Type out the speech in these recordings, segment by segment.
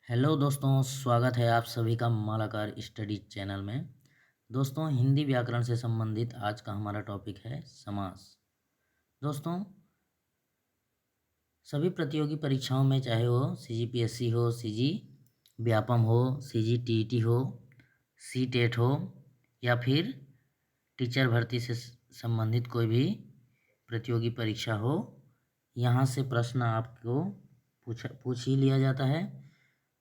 Hello दोस्तों, स्वागत है आप सभी का मालाकार स्टडी चैनल में। दोस्तों, हिंदी व्याकरण से संबंधित आज का हमारा टॉपिक है समास। दोस्तों, सभी प्रतियोगी परीक्षाओं में, चाहे वो सीजीपीएससी हो, सीजी व्यापम हो, सीजीटीईटी हो, सीटेट हो या फिर टीचर भर्ती से संबंधित कोई भी प्रतियोगी परीक्षा हो, यहाँ से प्रश्न आपको पूछ ही लिया जाता है।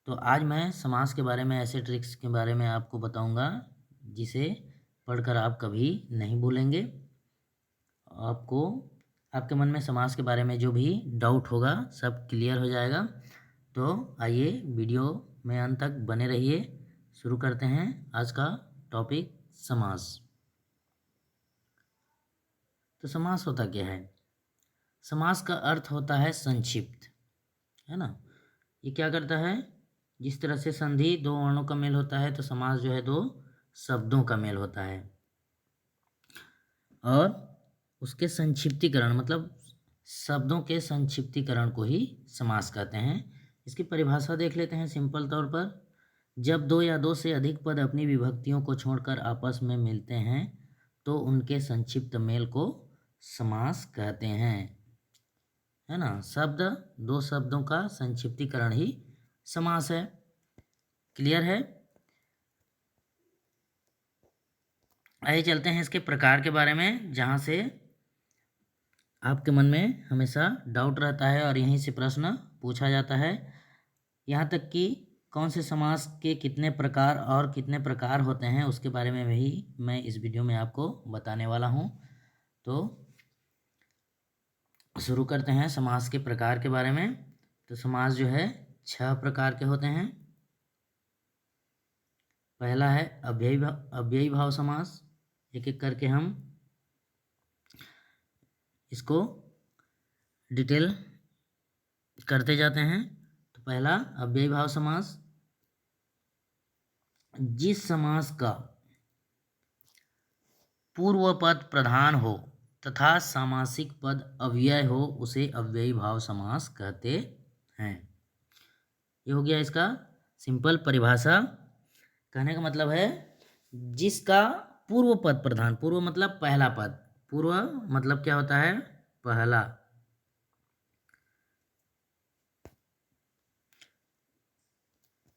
तो आज मैं समास के बारे में, ऐसे ट्रिक्स के बारे में आपको बताऊंगा जिसे पढ़कर आप कभी नहीं भूलेंगे। आपको आपके मन में समास के बारे में जो भी डाउट होगा सब क्लियर हो जाएगा। तो आइए वीडियो में अंत तक बने रहिए। शुरू करते हैं आज का टॉपिक समास। तो समास होता क्या है? समास का अर्थ होता है संक्षिप्त, है ना। ये क्या करता है? जिस तरह से संधि दो वर्णों का मेल होता है, तो समास जो है दो शब्दों का मेल होता है। और उसके संक्षिप्तीकरण, मतलब शब्दों के संक्षिप्तीकरण को ही समास कहते हैं। इसकी परिभाषा देख लेते हैं सिंपल तौर पर। जब दो या दो से अधिक पद अपनी विभक्तियों को छोड़कर आपस में मिलते हैं तो उनके संक्षिप्त मेल को समास कहते हैं, है ना। दो शब्दों का संक्षिप्तीकरण ही समास है। क्लियर है? आइए चलते हैं इसके प्रकार के बारे में, जहाँ से आपके मन में हमेशा डाउट रहता है और यहीं से प्रश्न पूछा जाता है। यहाँ तक कि कौन से समास के कितने प्रकार और कितने प्रकार होते हैं उसके बारे में भी मैं इस वीडियो में आपको बताने वाला हूँ। तो शुरू करते हैं समास के प्रकार के बारे में। तो समास जो है 6 प्रकार के होते हैं। पहला है अव्ययी भाव समास। एक एक करके हम इसको डिटेल करते जाते हैं। तो पहला अव्ययी भाव समास, जिस समास का पूर्व पद प्रधान हो तथा सामासिक पद अव्यय हो उसे अव्ययी भाव समास कहते हैं। ये हो गया इसका सिंपल परिभाषा। कहने का मतलब है जिसका पूर्व पद प्रधान, पूर्व मतलब पहला पद, पूर्व मतलब क्या होता है? पहला।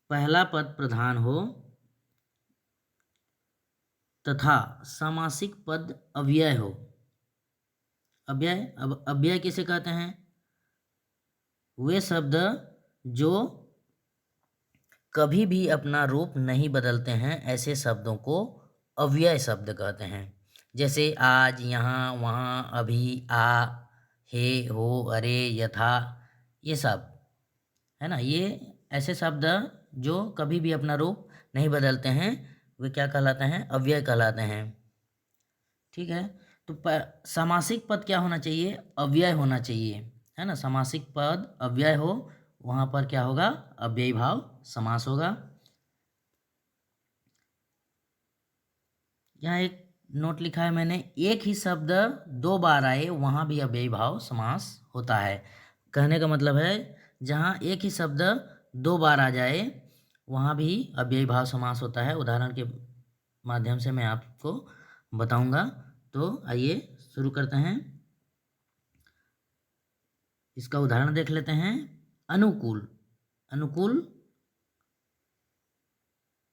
पहला पद प्रधान हो तथा सामासिक पद अव्यय हो। अव्यय, अब अव्यय किसे कहते हैं? वे शब्द जो कभी भी अपना रूप नहीं बदलते हैं, ऐसे शब्दों को अव्यय शब्द कहते हैं। जैसे आज, यहाँ, वहाँ, अभी, आ, हे, हो, अरे, यथा, ये सब, है ना। ये ऐसे शब्द जो कभी भी अपना रूप नहीं बदलते हैं, वे क्या कहलाते हैं? अव्यय कहलाते हैं। ठीक है। तो सामासिक पद क्या होना चाहिए? अव्यय होना चाहिए, है ना। सामासिक पद अव्यय हो, वहाँ पर क्या होगा? अव्ययी भाव समास होगा। यहाँ एक नोट लिखा है मैंने, एक ही शब्द 2 बार आए वहाँ भी अव्ययी भाव समास होता है। कहने का मतलब है जहाँ एक ही शब्द 2 बार आ जाए वहाँ भी अव्ययी भाव समास होता है। उदाहरण के माध्यम से मैं आपको बताऊंगा। तो आइए शुरू करते हैं। इसका उदाहरण देख लेते हैं। अनुकूल, अनुकूल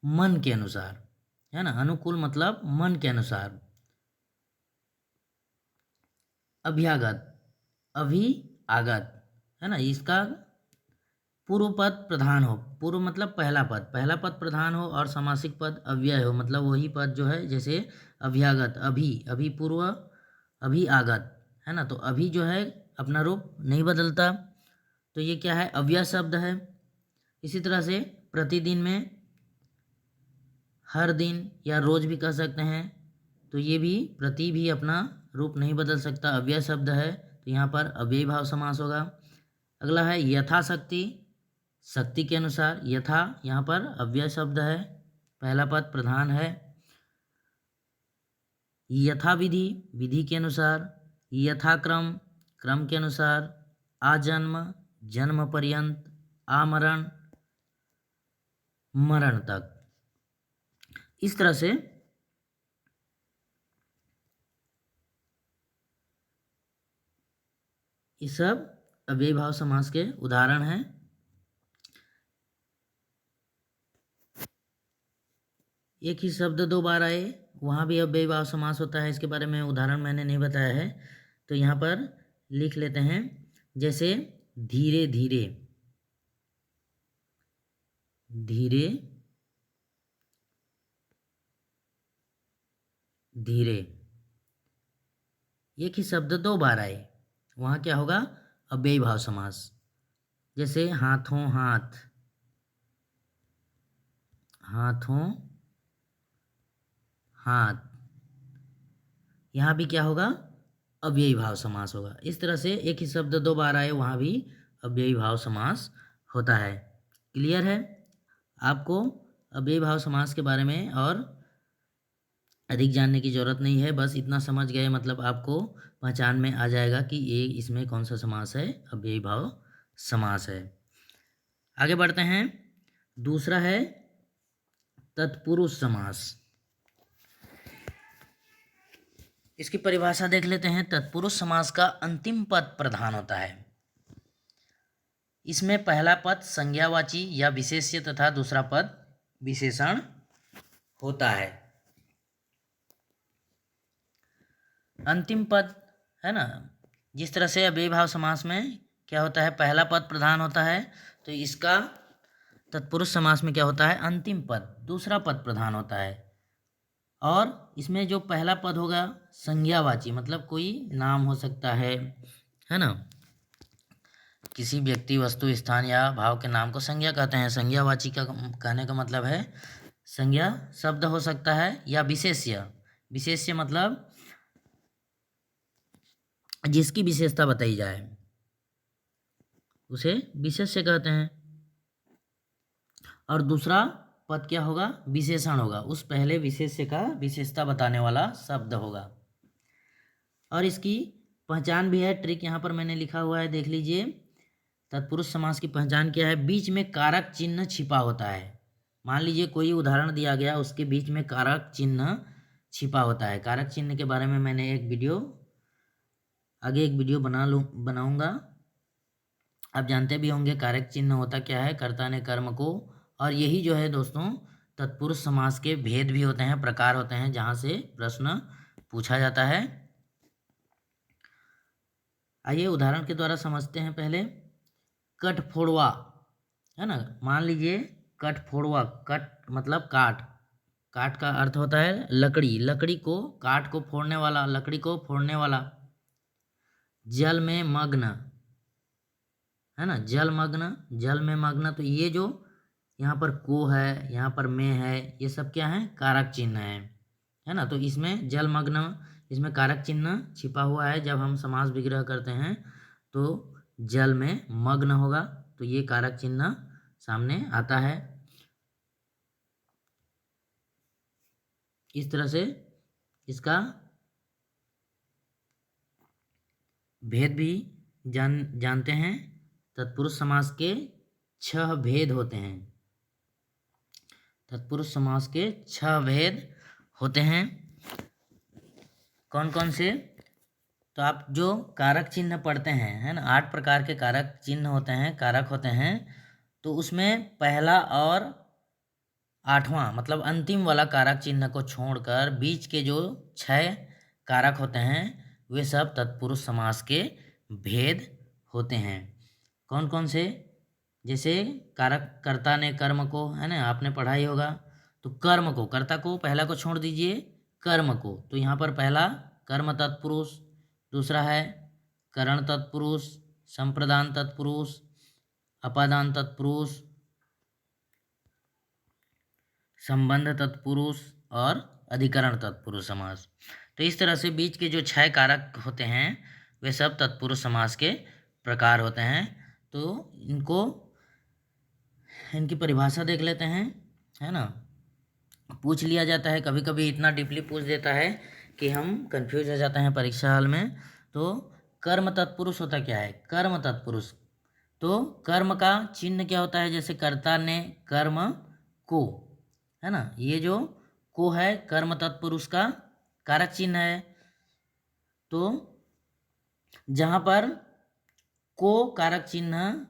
मन के अनुसार, है ना। अनुकूल मतलब मन के अनुसार। अभ्यागत, अभी आगत, है ना। इसका पूर्व पद प्रधान हो, पूर्व मतलब पहला पद, पहला पद प्रधान हो और समासिक पद अव्यय हो, मतलब वही पद जो है, जैसे अभ्यागत, अभी, अभी पूर्व, अभी आगत, है ना। तो अभी जो है अपना रूप नहीं बदलता, तो ये क्या है? अव्यय शब्द है। इसी तरह से प्रतिदिन में हर दिन या रोज भी कह सकते हैं, तो ये भी प्रति भी अपना रूप नहीं बदल सकता, अव्यय शब्द है, तो यहाँ पर अव्ययी भाव समास होगा। अगला है यथाशक्ति, शक्ति के अनुसार। यथा यहाँ पर अव्यय शब्द है, पहला पद प्रधान है। यथा विधि, विधि के अनुसार। यथाक्रम, क्रम के अनुसार। आजन्म, जन्म पर्यंत। आमरण, मरण तक। इस तरह से ये सब अव्ययी भाव समास के उदाहरण हैं। एक ही शब्द दो बार आए, वहाँ भी अव्ययी भाव समास होता है। इसके बारे में उदाहरण मैंने नहीं बताया है, तो यहाँ पर लिख लेते हैं। जैसे धीरे धीरे, धीरे धीरे, एक ही शब्द दो बार आए, वहाँ क्या होगा? अव्ययी भाव समास। जैसे हाथों हाथ, हाथों हाथ, यहाँ भी क्या होगा? अव्ययी भाव समास होगा। इस तरह से एक ही शब्द दो बार आए, वहाँ भी अव्ययी भाव समास होता है। क्लियर है? आपको अव्ययी भाव समास के बारे में और अधिक जानने की ज़रूरत नहीं है, बस इतना समझ गए मतलब आपको पहचान में आ जाएगा कि ये इसमें कौन सा समास है, अव्ययी भाव समास है। आगे बढ़ते हैं। दूसरा है तत्पुरुष समास। इसकी परिभाषा देख लेते हैं। तत्पुरुष समास का अंतिम पद प्रधान होता है। इसमें पहला पद संज्ञावाची या विशेष्य तथा दूसरा पद विशेषण होता है। अंतिम पद है ना, जिस तरह से अव्ययी भाव समास में क्या होता है? पहला पद प्रधान होता है, तो इसका तत्पुरुष समास में क्या होता है? अंतिम पद, दूसरा पद प्रधान होता है। और इसमें जो पहला पद होगा संज्ञावाची, मतलब कोई नाम हो सकता है ना, किसी व्यक्ति, वस्तु, स्थान या भाव के नाम को संज्ञा कहते हैं। संज्ञावाची का कहने का मतलब है संज्ञा शब्द हो सकता है या विशेष्य। विशेष्य मतलब जिसकी विशेषता बताई जाए उसे विशेष्य कहते हैं। और दूसरा पद क्या होगा? विशेषण होगा, उस पहले विशेष्य का विशेषता बताने वाला शब्द होगा। और इसकी पहचान भी है, ट्रिक यहाँ पर मैंने लिखा हुआ है, देख लीजिए। तत्पुरुष समास की पहचान क्या है? बीच में कारक चिन्ह छिपा होता है। मान लीजिए कोई उदाहरण दिया गया, उसके बीच में कारक चिन्ह छिपा होता है। कारक चिन्ह के बारे में मैंने आगे एक वीडियो बनाऊंगा। आप जानते भी होंगे कारक चिन्ह होता क्या है? कर्ता ने कर्म को, और यही जो है दोस्तों तत्पुरुष समास के भेद भी होते हैं, प्रकार होते हैं, जहाँ से प्रश्न पूछा जाता है। आइए उदाहरण के द्वारा समझते हैं। पहले कटफोड़वा है ना, मान लीजिए कटफोड़वा, कट मतलब काट, काट का अर्थ होता है लकड़ी, लकड़ी को, काट को फोड़ने वाला, लकड़ी को फोड़ने वाला। जल में मग्न है ना, जलमग्न, जल में मग्न, तो ये जो यहाँ पर को है, यहाँ पर में है, ये सब क्या है? कारक चिन्ह है ना। तो इसमें जलमग्न, इसमें कारक चिन्ह छिपा हुआ है। जब हम समास विग्रह करते हैं तो जल में मग्न होगा, तो ये कारक चिन्ह सामने आता है। इस तरह से इसका भेद भी जानते हैं। तत्पुरुष समास के 6 भेद होते हैं। तत्पुरुष समास के 6 भेद होते हैं। कौन कौन से? तो आप जो कारक चिन्ह पढ़ते हैं है ना, 8 प्रकार के कारक चिन्ह होते हैं, कारक होते हैं। तो उसमें पहला और 8वां मतलब अंतिम वाला कारक चिन्ह को छोड़कर बीच के जो 6 कारक होते हैं, वे सब तत्पुरुष समास के भेद होते हैं। कौन कौन से? जैसे कारक, कर्ता ने कर्म को, है ना, आपने पढ़ा ही होगा। तो कर्म को, कर्ता को पहला को छोड़ दीजिए, कर्म को, तो यहाँ पर पहला कर्म तत्पुरुष, दूसरा है करण तत्पुरुष, संप्रदान तत्पुरुष, अपादान तत्पुरुष, संबंध तत्पुरुष और अधिकरण तत्पुरुष समास। तो इस तरह से बीच के जो 6 कारक होते हैं वे सब तत्पुरुष समास के प्रकार होते हैं। तो इनकी परिभाषा देख लेते हैं, है ना। पूछ लिया जाता है कभी कभी, इतना डीपली पूछ देता है कि हम कंफ्यूज हो जाते हैं परीक्षा हॉल में। तो कर्म तत्पुरुष होता क्या है? कर्म तत्पुरुष, तो कर्म का चिन्ह क्या होता है? जैसे कर्ता ने कर्म को, है ना। ये जो को है कर्म तत्पुरुष का कारक चिन्ह है। तो जहाँ पर को कारक चिन्ह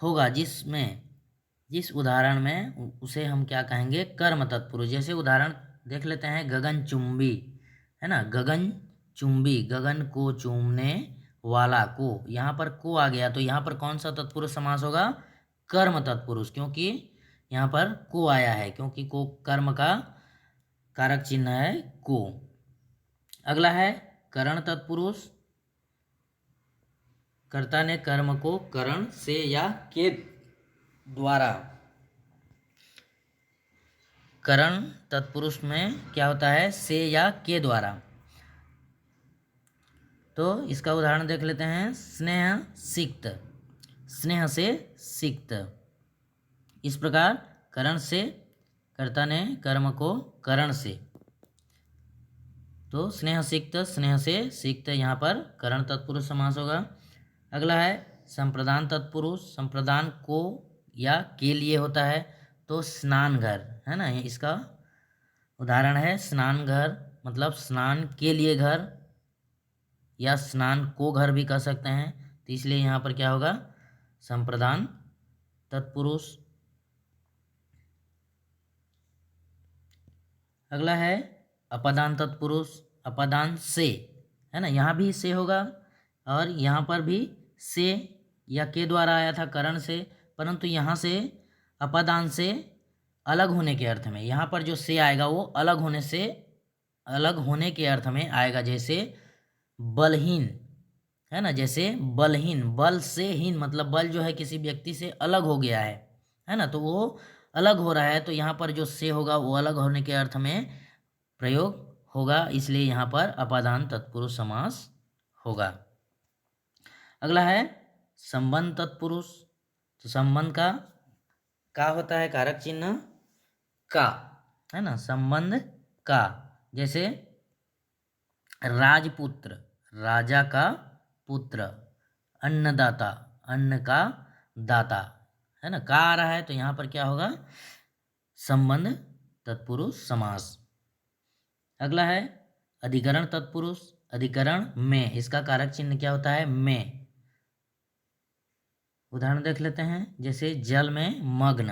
होगा, जिस उदाहरण में, उसे हम क्या कहेंगे, कर्म तत्पुरुष। जैसे उदाहरण देख लेते हैं, गगन चुंबी, है ना, गगन चुंबी, गगन को चूमने वाला को, यहाँ पर को आ गया तो यहाँ पर कौन सा तत्पुरुष समास होगा, कर्म तत्पुरुष, क्योंकि यहाँ पर को आया है, क्योंकि को कर्म का कारक चिन्ह है को। अगला है करण तत्पुरुष। कर्ता ने कर्म को करण से या के द्वारा, करण तत्पुरुष में क्या होता है, से या के द्वारा। तो इसका उदाहरण देख लेते हैं, स्नेह सिक्त, स्नेह से सिक्त। इस प्रकार करण से, कर्ता ने कर्म को करण से, तो स्नेह से सिक्त, यहाँ पर करण तत्पुरुष समास होगा। अगला है संप्रदान तत्पुरुष। संप्रदान को या के लिए होता है, तो स्नान घर, है ना, इसका उदाहरण है स्नान घर, मतलब स्नान के लिए घर, या स्नान को घर भी कह सकते हैं। तो इसलिए यहाँ पर क्या होगा, संप्रदान तत्पुरुष। अगला है अपादान तत्पुरुष। अपादान से, है ना, यहाँ भी से होगा और यहाँ पर भी से या के द्वारा आया था करण से, परंतु यहाँ से अपादान से अलग होने के अर्थ में, यहाँ पर जो से आएगा वो अलग होने के अर्थ में आएगा। जैसे बलहीन, है ना, जैसे बलहीन, बल से हीन, मतलब बल जो है किसी व्यक्ति से अलग हो गया है ना, तो वो अलग हो रहा है, तो यहाँ पर जो से होगा वो अलग होने के अर्थ में प्रयोग होगा, इसलिए यहाँ पर अपादान तत्पुरुष समास होगा। अगला है संबंध तत्पुरुष। तो संबंध का होता है कारक चिन्ह का, है ना, संबंध का। जैसे राजपुत्र, राजा का पुत्र, अन्नदाता, अन्न का दाता, है ना, का आ रहा है, तो यहाँ पर क्या होगा, संबंध तत्पुरुष समास। अगला है अधिकरण तत्पुरुष। अधिकरण में, इसका कारक चिन्ह क्या होता है, में। उदाहरण देख लेते हैं, जैसे जल में मग्न,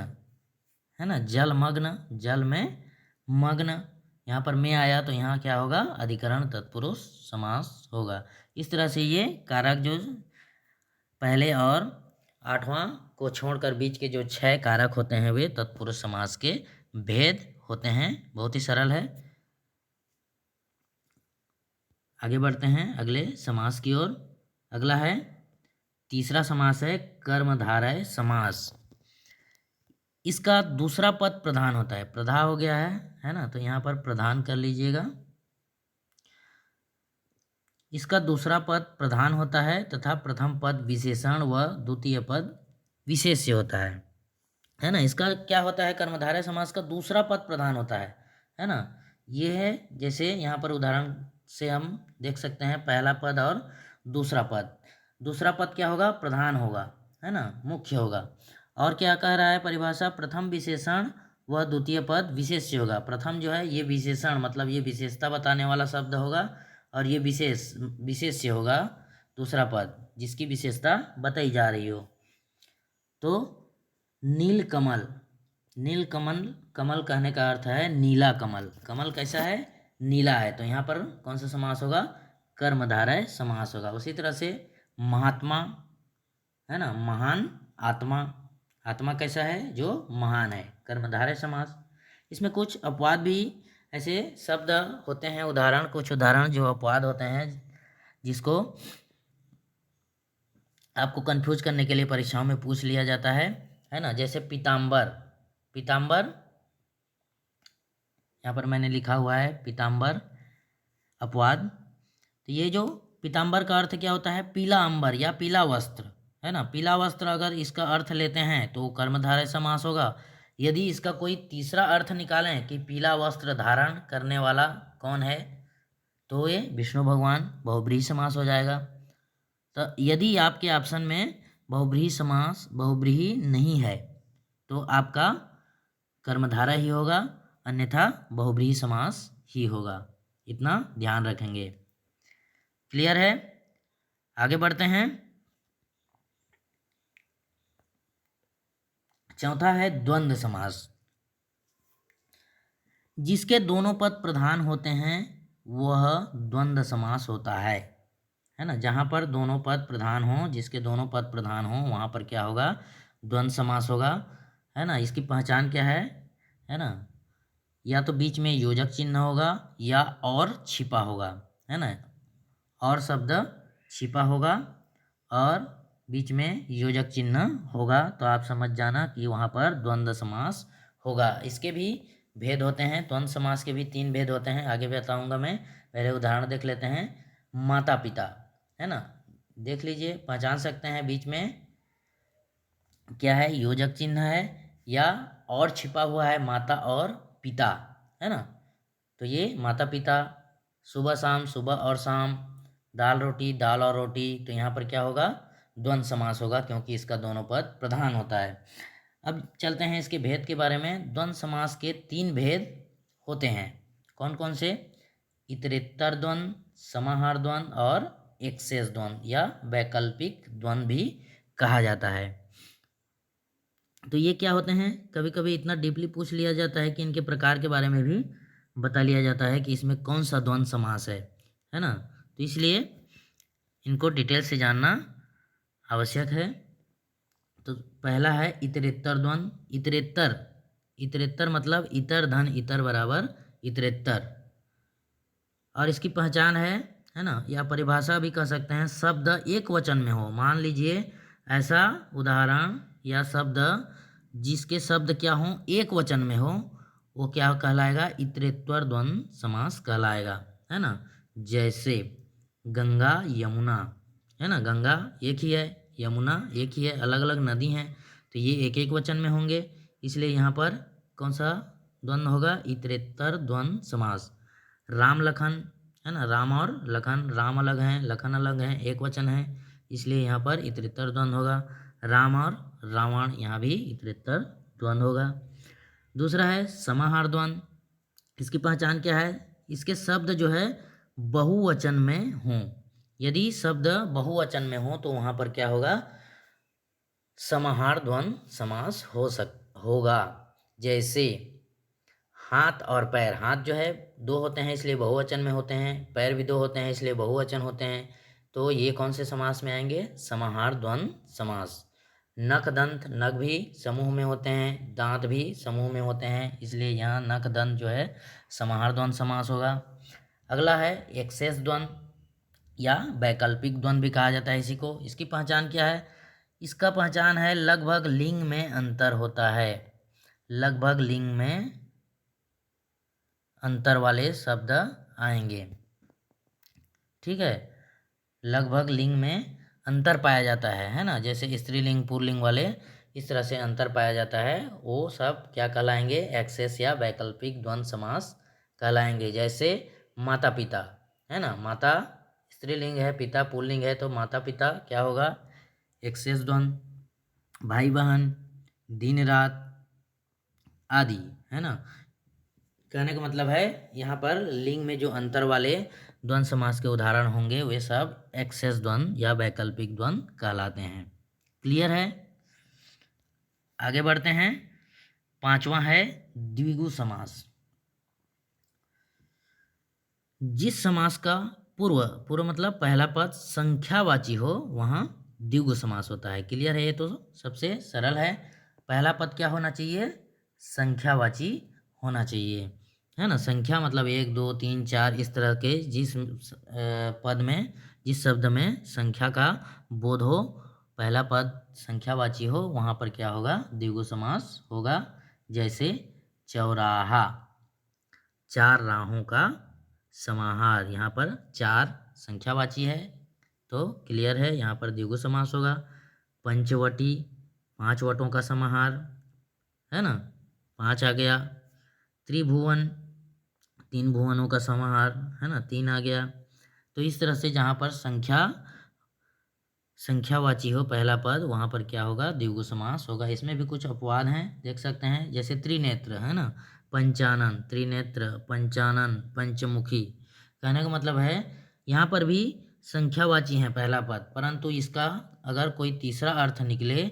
है ना, जल मग्न, जल में मग्न, यहाँ पर में आया तो यहाँ क्या होगा, अधिकरण तत्पुरुष समास होगा। इस तरह से ये कारक जो पहले और 8वां को छोड़कर बीच के जो 6 कारक होते हैं वे तत्पुरुष समास के भेद होते हैं। बहुत ही सरल है। आगे बढ़ते हैं अगले समास की ओर। अगला है तीसरा समास है कर्मधारय समास। इसका दूसरा पद प्रधान होता है, प्रधा हो गया है ना, तो यहाँ पर प्रधान कर लीजिएगा। इसका दूसरा पद प्रधान होता है तथा प्रथम पद विशेषण व द्वितीय पद विशेष्य होता है ना। इसका क्या होता है, कर्मधारय समास का दूसरा पद प्रधान होता है ना। ये है, जैसे यहाँ पर उदाहरण से हम देख सकते हैं, पहला पद और दूसरा पद। दूसरा पद क्या होगा, प्रधान होगा, है ना, मुख्य होगा। और क्या कह रहा है परिभाषा, प्रथम विशेषण व द्वितीय पद विशेष्य होगा। प्रथम जो है ये विशेषण, मतलब ये विशेषता बताने वाला शब्द होगा, और ये विशेष्य होगा दूसरा पद, जिसकी विशेषता बताई जा रही हो। तो नीलकमल, नीलकमल, कमल कहने का अर्थ है नीला कमल। कमल कैसा है, नीला है, तो यहाँ पर कौन सा समास होगा, कर्मधारय समास होगा। उसी तरह से महात्मा, है ना, महान आत्मा, आत्मा कैसा है, जो महान है, कर्मधारय समास। इसमें कुछ अपवाद भी ऐसे शब्द होते हैं, उदाहरण, कुछ उदाहरण जो अपवाद होते हैं जिसको आपको कंफ्यूज करने के लिए परीक्षाओं में पूछ लिया जाता है ना। जैसे पीताम्बर, पीताम्बर यहाँ पर मैंने लिखा हुआ है पीताम्बर अपवाद। तो ये जो पीताम्बर का अर्थ क्या होता है, पीला अंबर या पीला वस्त्र, है ना। पीला वस्त्र अगर इसका अर्थ लेते हैं तो कर्मधारय समास होगा। यदि इसका कोई तीसरा अर्थ निकालें कि पीला वस्त्र धारण करने वाला कौन है, तो ये विष्णु भगवान, बहुब्रीहि समास हो जाएगा। तो यदि आपके ऑप्शन में बहुब्रीहि समास, बहुब्रीहि नहीं है, तो आपका कर्मधारय ही होगा, अन्यथा बहुव्रीहि समास ही होगा। इतना ध्यान रखेंगे। क्लियर है? आगे बढ़ते हैं। चौथा है द्वंद्व समास। जिसके दोनों पद प्रधान होते हैं वह द्वंद्व समास होता है ना। जहाँ पर दोनों पद प्रधान हों, जिसके दोनों पद प्रधान हों, वहाँ पर क्या होगा? द्वंद्व समास होगा, है ना। इसकी पहचान क्या है ना। या तो बीच में योजक चिन्ह होगा या और छिपा होगा, है ना। और शब्द छिपा होगा और बीच में योजक चिन्ह होगा, तो आप समझ जाना कि वहाँ पर द्वंद्व समास होगा। इसके भी भेद होते हैं, द्वंद्व समास के भी 3 भेद होते हैं, आगे बताऊंगा मैं। पहले उदाहरण देख लेते हैं। माता पिता, है ना। देख लीजिए, पहचान सकते हैं बीच में क्या है? योजक चिन्ह है या और छिपा हुआ है माता और पिता, है ना। तो ये माता पिता, सुबह शाम, सुबह और शाम, दाल रोटी, दाल और रोटी, तो यहाँ पर क्या होगा? द्वंद्व समास होगा, क्योंकि इसका दोनों पद प्रधान होता है। अब चलते हैं इसके भेद के बारे में। द्वंद्व समास के 3 भेद होते हैं। कौन कौन से? इतरेत्तर द्वंद्व, समाहार द्वंद्व और एक्सेस द्वंद्व या वैकल्पिक द्वंद्व भी कहा जाता है। तो ये क्या होते हैं? कभी कभी इतना डीपली पूछ लिया जाता है कि इनके प्रकार के बारे में भी बता लिया जाता है कि इसमें कौन सा द्वंद्व समास है ना। तो इसलिए इनको डिटेल से जानना आवश्यक है। तो पहला है इतरेत्तर द्वंद्व। इतरेत्तर, इतरेत्तर मतलब इतर धन इतर बराबर इतरेत्तर। और इसकी पहचान है ना, या परिभाषा भी कह सकते हैं, शब्द एक वचन में हो। मान लीजिए ऐसा उदाहरण या शब्द जिसके शब्द क्या हो? एक वचन में हो, वो क्या कहलाएगा? इतरेत्तर द्वंद्व समास कहलाएगा, है ना। जैसे गंगा यमुना, है ना। गंगा एक ही है, यमुना एक ही है, अलग अलग नदी हैं, तो ये एक एक वचन में होंगे। इसलिए यहाँ पर कौन सा द्वंद्व होगा? इतरेत्तर द्वंद्व समास। राम लखन, है ना। राम और लखन, राम अलग हैं, लखन अलग हैं, एक वचन है, इसलिए यहाँ पर इतरेत्तर द्वंद्व होगा। राम और रावण, यहाँ भी इतरेत्तर द्वंद्व होगा। दूसरा है समाहार द्वंद्व। इसकी पहचान क्या है? इसके शब्द जो है बहुवचन में हों। यदि शब्द बहुवचन में हो तो वहाँ पर क्या होगा? समाहार द्वंद्व समास होगा। जैसे हाथ और पैर। हाथ जो है 2 होते हैं इसलिए बहुवचन में होते हैं, पैर भी 2 होते हैं इसलिए बहुवचन होते हैं, तो ये कौन से समास में आएंगे? समाहार द्वंद्व समास। नख दंत, नख भी समूह में होते हैं, दांत भी समूह में होते हैं, इसलिए यहाँ नख दंत जो है समाहार द्वंद्व समास होगा। अगला है एक्सेस द्वंद्व या वैकल्पिक द्वंद्व भी कहा जाता है इसी को। इसकी पहचान क्या है? इसका पहचान है लगभग लिंग में अंतर होता है। लगभग लिंग में अंतर वाले शब्द आएंगे, ठीक है। लगभग लिंग में अंतर पाया जाता है ना। जैसे स्त्रीलिंग पुल्लिंग वाले इस तरह से अंतर पाया जाता है, वो सब क्या कहलाएंगे? एक्सेस या वैकल्पिक द्वंद्व समास कहलाएंगे। जैसे माता पिता, है ना। माता स्त्रीलिंग है, पिता पुल्लिंग है, तो माता पिता क्या होगा? एक्सेस द्वंद्व। भाई बहन, दिन रात आदि, है ना। कहने का मतलब है यहाँ पर लिंग में जो अंतर वाले द्वंद्व समास के उदाहरण होंगे वे सब एक्सेस द्वंद्व या वैकल्पिक द्वंद्व कहलाते हैं। क्लियर है? आगे बढ़ते हैं। 5वां है द्विगु समास। जिस समास का पूर्व मतलब पहला पद संख्यावाची हो वहाँ द्विगु समास होता है। क्लियर है? ये तो सबसे सरल है। पहला पद क्या होना चाहिए? संख्यावाची होना चाहिए, है ना। संख्या मतलब 1 2 3 4 इस तरह के जिस पद में, जिस शब्द में संख्या का बोध हो, पहला पद संख्यावाची हो, वहाँ पर क्या होगा? द्विगु समास होगा। जैसे चौराहा, 4 राहों का समाहार, यहाँ पर 4 संख्यावाची है तो क्लियर है, यहाँ पर द्विगु समास होगा। पंचवटी, 5 वटों का समाहार, है ना, 5 आ गया। त्रिभुवन, 3 भुवनों का समाहार, है ना, 3 आ गया। तो इस तरह से जहाँ पर संख्या संख्यावाची हो पहला पद, वहाँ पर क्या होगा, द्विगु समास होगा। इसमें भी कुछ अपवाद हैं, देख सकते हैं, जैसे त्रिनेत्र है ना, पंचानन, त्रिनेत्र, पंचानन, पंचमुखी। कहने का मतलब है यहाँ पर भी संख्यावाची है पहला पद, परंतु इसका अगर कोई तीसरा अर्थ निकले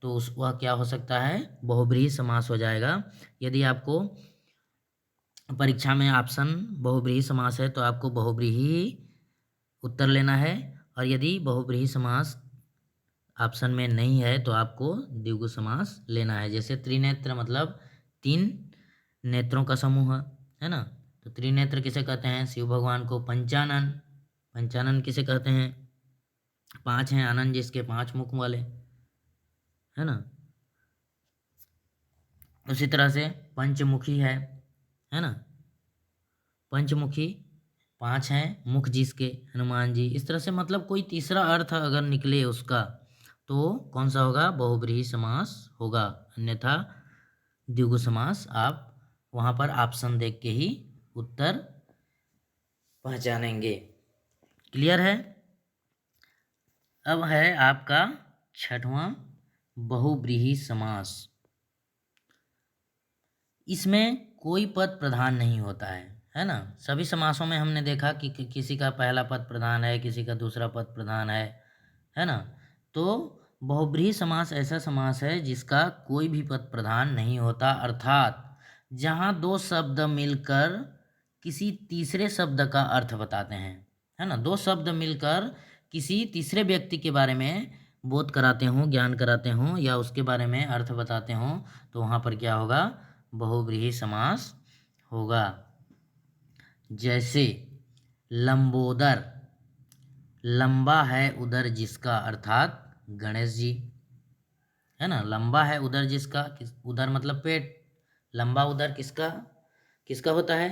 तो उस वह क्या हो सकता है, बहुब्रीहि समास हो जाएगा। यदि आपको परीक्षा में ऑप्शन बहुब्रीहि समास है तो आपको बहुब्रीहि उत्तर लेना है, और यदि बहुब्रीहि समास ऑप्शन में नहीं है तो आपको द्विगु समास लेना है। जैसे त्रिनेत्र मतलब 3 नेत्रों का समूह है ना, तो त्रिनेत्र किसे कहते हैं, शिव भगवान को। पंचानन, पंचानन किसे कहते हैं, 5 हैं आनंद जिसके 5 मुख वाले, है ना। उसी तरह से पंचमुखी है ना, पंचमुखी 5 हैं मुख जिसके, हनुमान जी। इस तरह से मतलब कोई तीसरा अर्थ अगर निकले उसका तो कौन सा होगा, बहुब्रीहि समास होगा, अन्यथा द्विगु समास। आप वहाँ पर ऑप्शन देख के ही उत्तर पहचानेंगे। क्लियर है। अब है आपका 6वां बहुब्रीहि समास। इसमें कोई पद प्रधान नहीं होता है ना। सभी समासों में हमने देखा कि किसी का पहला पद प्रधान है, किसी का दूसरा पद प्रधान है ना। तो बहुब्रीहि समास ऐसा समास है जिसका कोई भी पद प्रधान नहीं होता, अर्थात जहाँ 2 शब्द मिलकर किसी तीसरे शब्द का अर्थ बताते हैं, है ना। 2 शब्द मिलकर किसी तीसरे व्यक्ति के बारे में बोध कराते हों, ज्ञान कराते हों, या उसके बारे में अर्थ बताते हों, तो वहाँ पर क्या होगा, बहुब्रीहि समास होगा। जैसे लंबोदर, लंबा है उदर जिसका, अर्थात गणेश जी, है ना। लंबा है उदर जिसका, उदर मतलब पेट, लंबा उदर किसका किसका होता है,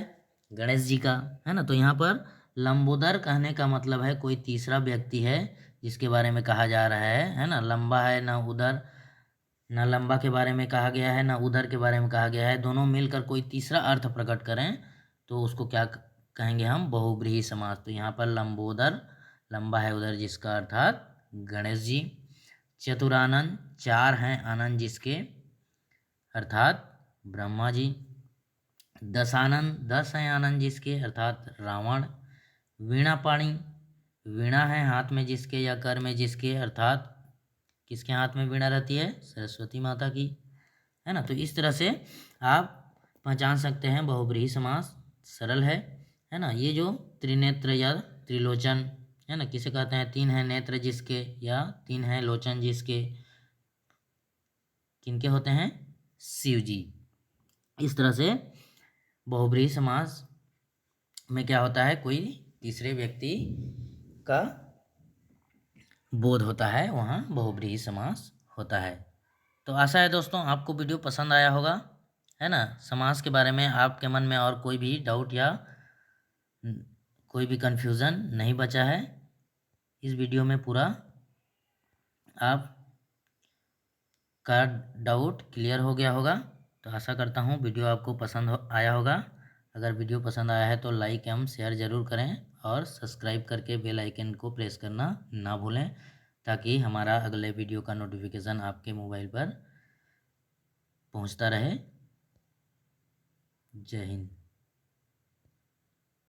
गणेश जी का, है ना। तो यहाँ पर लंबोदर कहने का मतलब है कोई तीसरा व्यक्ति है जिसके बारे में कहा जा रहा है ना। लंबा है ना उदर, ना लंबा के बारे में कहा गया है ना उधर के बारे में कहा गया है, दोनों मिलकर कोई तीसरा अर्थ प्रकट करें तो उसको क्या कहेंगे हम, बहुब्रीहि समास। तो यहाँ पर लंबोदर, लंबा है उधर जिसका, अर्थात गणेश जी। चतुरानन, 4 हैं आनंद जिसके, अर्थात ब्रह्मा जी। दशानन, 10 हैं आनंद जिसके, अर्थात रावण। वीणापाणी, वीणा है हाथ में जिसके या कर में जिसके, अर्थात किसके हाथ में वीणा रहती है, सरस्वती माता की, है ना। तो इस तरह से आप पहचान सकते हैं बहुब्रीहि समास, सरल है ना। ये जो त्रिनेत्र या त्रिलोचन है ना, किसे कहते हैं, 3 हैं नेत्र जिसके या 3 हैं लोचन जिसके, किनके होते हैं, शिव जी। इस तरह से बहुब्रीहि समास में क्या होता है, कोई तीसरे व्यक्ति का बोध होता है, वहाँ बहुब्रीहि समास होता है। तो आशा है दोस्तों आपको वीडियो पसंद आया होगा, है ना। समास के बारे में आपके मन में और कोई भी डाउट या कोई भी कन्फ्यूज़न नहीं बचा है, इस वीडियो में पूरा आप का डाउट क्लियर हो गया होगा। तो आशा करता हूँ वीडियो आपको पसंद आया होगा। अगर वीडियो पसंद आया है तो लाइक एवं शेयर ज़रूर करें, और सब्सक्राइब करके बेल आइकन को प्रेस करना ना भूलें, ताकि हमारा अगले वीडियो का नोटिफिकेशन आपके मोबाइल पर पहुंचता रहे। जय हिंद।